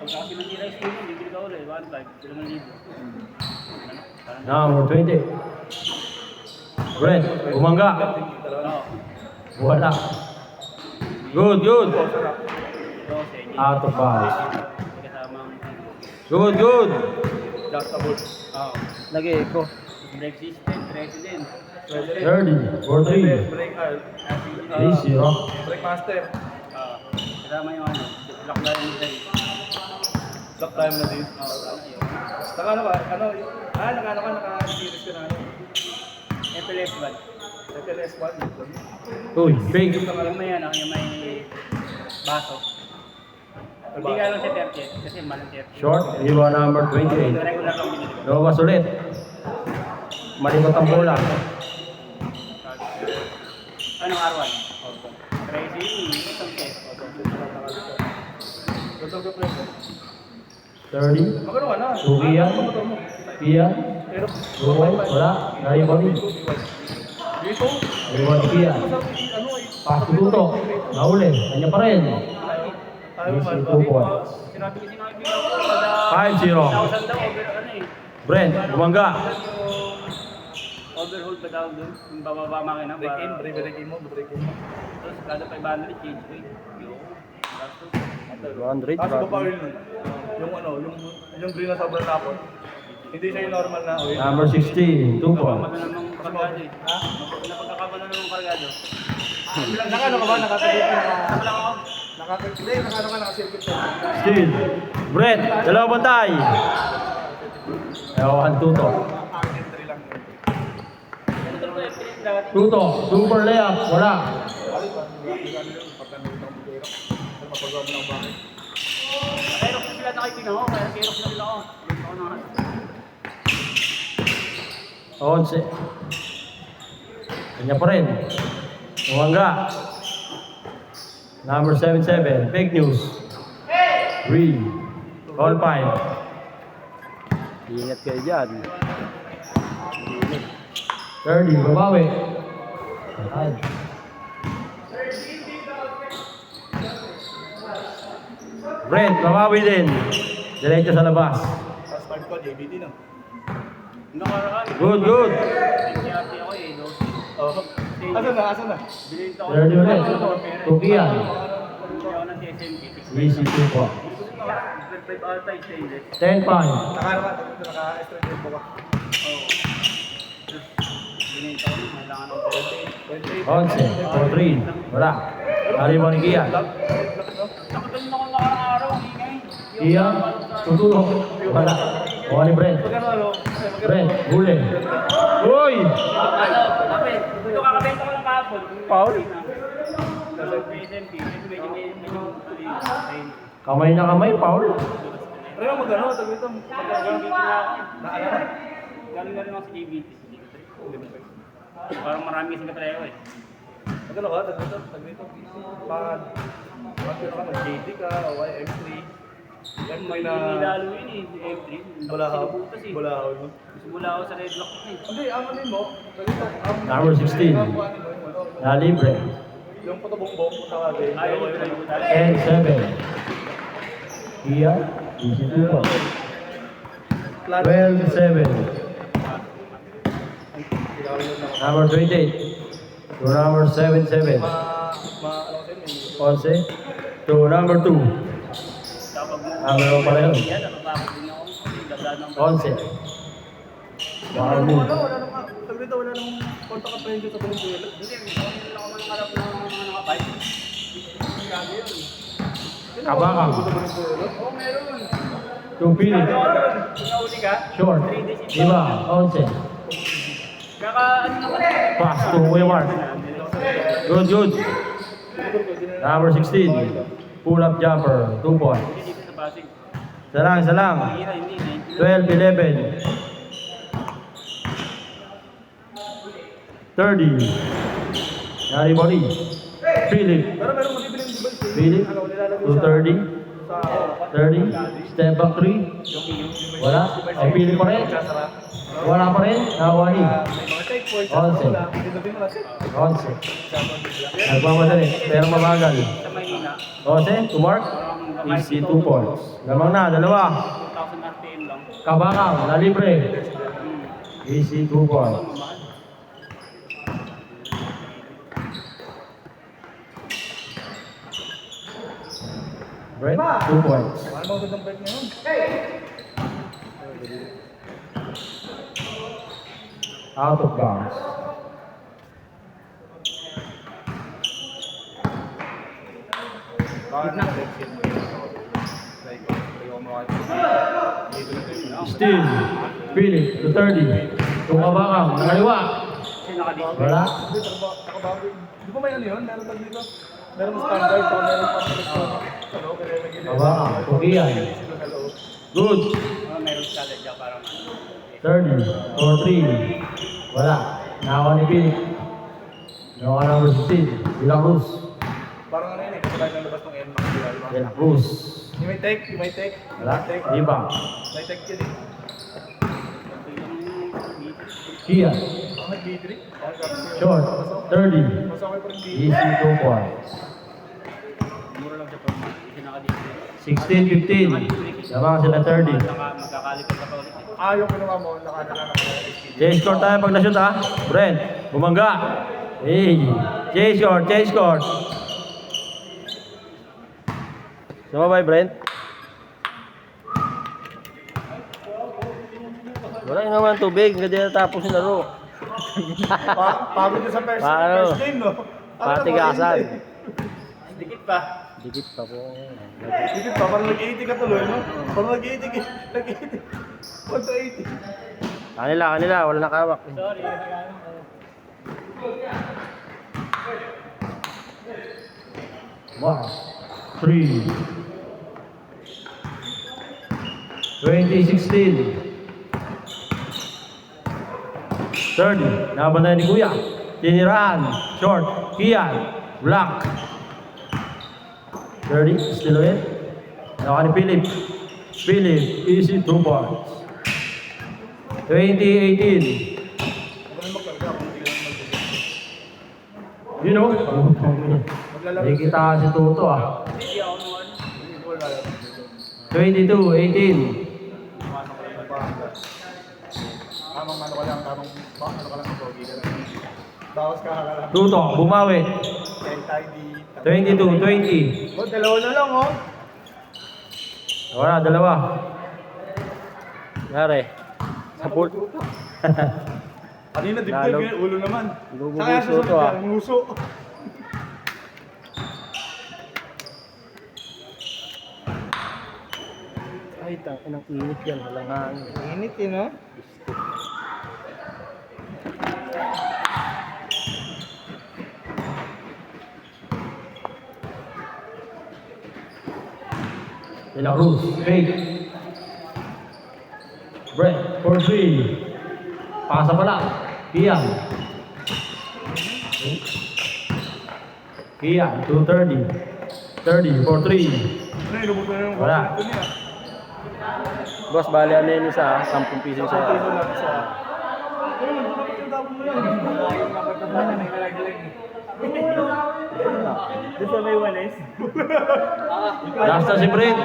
Pagka kasi natira yung student, bibili ka ulit. 1.5, 5,000. Number 20. Brent, bumangga. Oo. Wala. Good, good. 12. Out of bounds. Kasamang Good, good. Adjustable. Oo. Lagi ko. Brake system, president. 30 for 3. Brake, 3-0. brake master. Oo. Kasama yung ano, lock na rin nila. Lock time na din. Oo. Ayun. Naka ano ba? Naka-series ka na ano? FLS band. FLS1. Uy, fake. Yung may ano, yung may baso. Hindi ka lang sa 30 kasi malang 30. Short, iwa number 28. Regular lang binili ko. Lumabas ulit. Malikot ang bola. Anong R1? Crazy, isang test. Ito ka presyo. 30. Magkano ka na? Sugiyan. Kian. Pero, Buhay. Wala. Naribali. dito. Iwan ni Kian. Ano eh? Pastututo. Nauli. Kanya pa rin. Tayo man. Easy 2 points. Sinabi ko kada 5-0. 1,000 daw over ano eh. Brent, bumangga. Overhaul pa daw doon. Yung bababa makina Break in, para. break in mo, break in mo. Tapos kada 500 change ko eh. Yo. Tapos 100. Tapos pa oil nun. Yung ano, yung green na sobrang tapon. Hindi siya yung normal na oil. Number 16. 2 kapag points. ng kargado eh. Ha? Napagkakabala ng kargado. Nakano ka ba? Nakatagit na Saka lang ako. Hindi, nakano ka nakasirkit ka. Still. Brent, dalawang bantay. Ewan, tuto. Entry lang yun. Ito ko yung pinit dati. Tuto. Super layup. Wala. Mapagawa mo ng bakit. Nakairok na sila nakaibigan ko. Kaya kairok na sila ako. Gusto ko na. 11. Kanya pa rin. Bumangga. Number 77. Fake news. 3. All 5. Ingat kayo dyan. 30. Babawi. Ay. Brent, babawi din. Diretso sa labas. Fast card ko, JBT no? Hanggang karakan. Good, good. Nagkiyati ako eh. No? Oo. Asan na? Asan na? Binilita ko. 30 ulit. Tukian. Bumili ako ng TSMK. Easy 2 po. 12 alta stainless. 10 pound. Naka-extended mo ka. Oo. Binilita ko. Kailangan ako 28. 11. For 3. Wala. Hari mo ni Kian. Nakagaling ako nakarang araw. Ingay. Kian. Tutulong. Wala. O ni Brent. Magkano ano? Brent. Huli. Uy! Ano? Kapit. Ito kakabenta ko lang kahapon. Paul? Nasa TSMK. Medyo may Kamay na kamay, Paul. Pero magkano? Sabi ito. Galing na ako. Na ano? Galing na rin ako sa JBT. Parang marami kasing kapareho eh. Magkano ka? Sabi ito. Pag magkano ka? Mag-JD ka o M3. Yan may na... Nilalo yun eh. M3. Bulahaw. Sinubutas eh. Bulahaw. no? Gusto mula ako sa red lock eh. Hindi, ang ano mo? Sabi ito. Number 16. Na libre. Yung patubong-bong tawagin. Ayaw ko yun. 10-7. Kian. Easy 2 po. 12-7. Number 28. To number 77. Ano kasi? 11. To number 2. Kapag mo. Number 1 pala yun. Yan, napatakot din ako. Gagawin ng 11. Baka Wala move. namang, sabi dito, wala namang kontak ka presyo sa Venezuela. Hindi, ako lang harap ng mga nakapay. Lagi yun. Kabakang. Sa Venezuela? Oo, meron. To Philip. Kung nahuli ka, Short. 3 days in Diba? 11. Kaka, ano naman eh. Pass to Wayward. Good, good. Number 16. Pull up jumper. 2 points. Hindi dito sa Pasig. Salang, salang. Hira, hindi. 12-11. 30. Yari body. Philip. Pero meron mabibiling device eh. Philip. Ano, nilalagay To sa... 30. Sa... 30. Step back 3. Wala. Ay, Philip pa rin. Sasara. Wala pa rin. Nawani. May mga checkpoint. Onse. Wala. Dito mo na set. 11. Nagmamadali. Pero mabagal. Sa Maynila. 11. To mark. Parang Easy 2 points. Lamang na, dalawa. 2,000 RPM lang. Kabakang, na libre. Easy 2 points. Mamahal. Brent, 2 points. Ano ba ang break ngayon? Out of bounds. Baka na break mo yun. Like, ayaw mo Still, Philip, to 30. Kung kabakang, nakaliwa. Kasi nakadisplay. Wala. Nakabago. Di ba may ano yun? Meron tag dito? Meron standard, so meron pa hello, kaya lagi na. Kabakang, tukiyan. Hello. Good. Meron sa dyan parang 30, for 3. Wala. Nakawa ni Philip. Nakawa number 16. De La Cruz. Parang ano yun eh, kasi tayo nalabas ng NMAX, di ba? De La Cruz. Yung may take, yung may take. Wala. Take. Iba. May take yun eh. Kian. Ang nag-B3? Short. 30. Mas okay pa rin B3. Easy 2 points. mura lang siya per month. Kasi nakadisplay. 16, 15. Lamang sila 30. Magkakalikot ka pa ulit. Yung kinuha mo, nakadala na kaya. J-score tayo pag na-shoot ha. Brent, bumangga. Hey. J-score, J-score. Sumabay, Brent. Wala yung naman tubig, hindi natapos yung laro. Pagod yun sa first Paano? game, no? Patigasan. Dikit pa. Dikit pa po. Sige pa, parang nag-80 ka tuloy, no? Parang nag-80 ka. Nag-80. 1 to 80. Kanila, wala nakawak. Sorry. 3. 2016. 30. Nabanay ni Kuya. Tinirahan. Short. Kian. Black. 30. Still away. Nakuha ni Philip. Philip. Easy 2 points. 2018. You know? Nakikita si Toto ah. Hindi ako naman. 22, 18. Tamang ano ka lang, tamang ano ka lang sa pogi ka lang. Bawas ka lang. Tuto, bumawi. Tidy. 22, 20. Oh, dalawa na lang, oh. Wala, dalawa. Yari. Support. Kanina dibdib, Lalog. ganyan, ulo naman. Lububuso to, ah. Nguso. Ay, inang init yan. Walang hangin. Init, eh, no? De La Cruz, fake. Brett, for 3. Pasa pala. Kian. Kian, 230. 30, for 3. Ano, inubot na yung Wala. ito niya. Boss, bali ano yun isa? 10 piso Sa piso sa... lang sa... Ayun, bakit yung tapon mo yan? Doon sa may walis. Last na si Brett.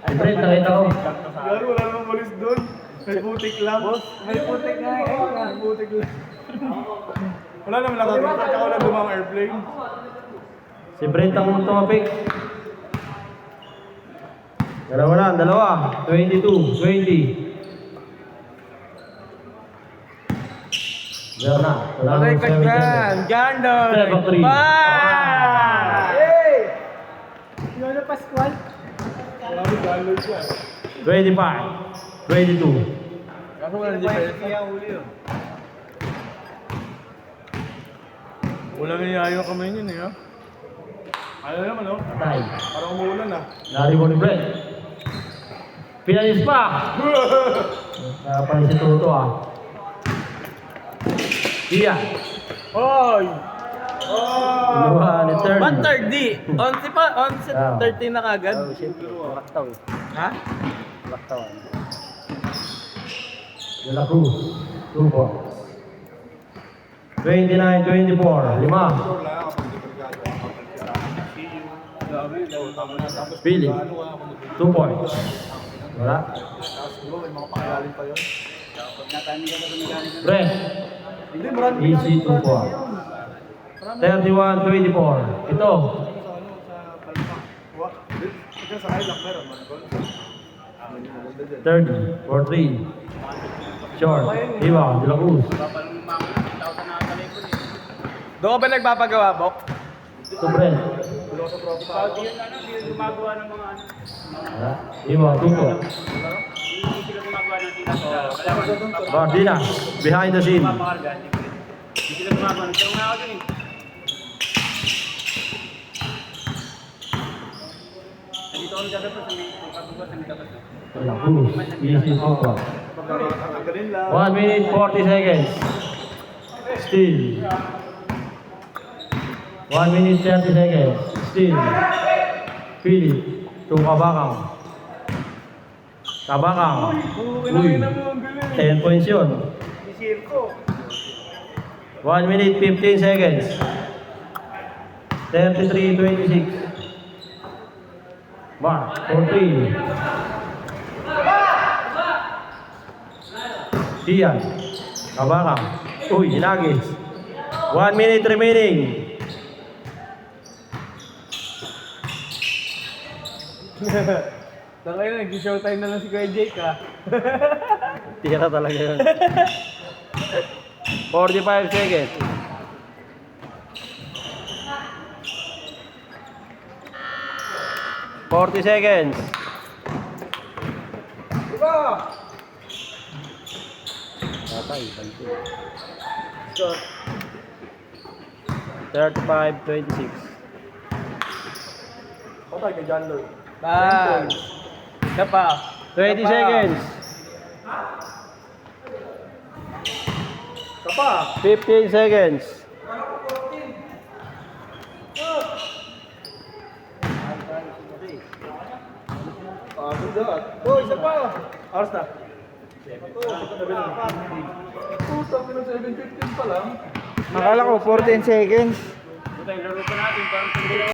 Si Brett, nakita ko. Lalo, wala namang walis doon. May putik lang. May putik nga eh. May putik lang. Wala naman nakagawa. Tsaka wala dumang airplane. Si Brett ang tumapik. Dalawa. 22, 20. Meron na. Wala nang 7 Gandon! Step of 3. Hey! Lolo Pascual? Wala mo download siya. 25, 22. Kaso wala na difference. Kaya huli yun. Wala nga yung kamay niya eh, ha? Ano naman, no? Patay. Parang umuulan, ah. Lari mo ni Brett. Pinalis pa! Napalis si Toto ah. Iya. Hoy! Inuha ni Third. 130! 11 pa? 11 13 na kagad? Oh, siyempre. Laktaw. Ha? Laktaw. De La Cruz. 2 points. 29, 24. 5. Dami, Philip, 2 points. Wala. Tapos bro, may mga pangalalin pa yun. Pag natiming ka na gumagamit ng Brent, Hindi, marami easy 2 points. 31-24. Ito, Sa ano, sa Palma. Wa, ikaw sa Highland meron, man. Maganda dyan. 30 for 3. Short, Iwa, De La Cruz. papalong mga 1,000 na kalipon eh. Doon ka ba nagpapagawa, Bok? To Brent. Doon sa property. Pag yun ano, hindi yun gumagawa ng mga ano. Wala. Iwa, 2 points. Hindi sila gumagawa ng tinatawag. Bardina, behind the scene. Papakarga, hindi sila gumagawa. Nagkaroon nga ako dun eh. Nandito ako nagdadapat sa may pagkabukas ng dapat. De La Cruz, easy 2 points. Pagkakalin lang. 1 minute 40 seconds. Still. 1 minute 30 seconds. Still. Philip. To Kabakang. Kabakang. Uy. 10 points yun. Isir ko. 1 minute 15 seconds. 33-26. Mark. 4-3. Ian. Kabakang. Uy, hinagis. 1 minute remaining. Tangay na, nag-showtime na lang si Kuya Jake, ha? Tira talaga yun. 45 seconds. Forty seconds. Diba? Patay, pansin. 35-26. Patay ka dyan, Lord. Bang! Isa pa. 20 seconds. Kapa! 15 seconds. Oh, isa pa! Oras na. Puta, pinag 7:15 pa lang. Akala ko 14 seconds. Buta yung laro pa natin. Parang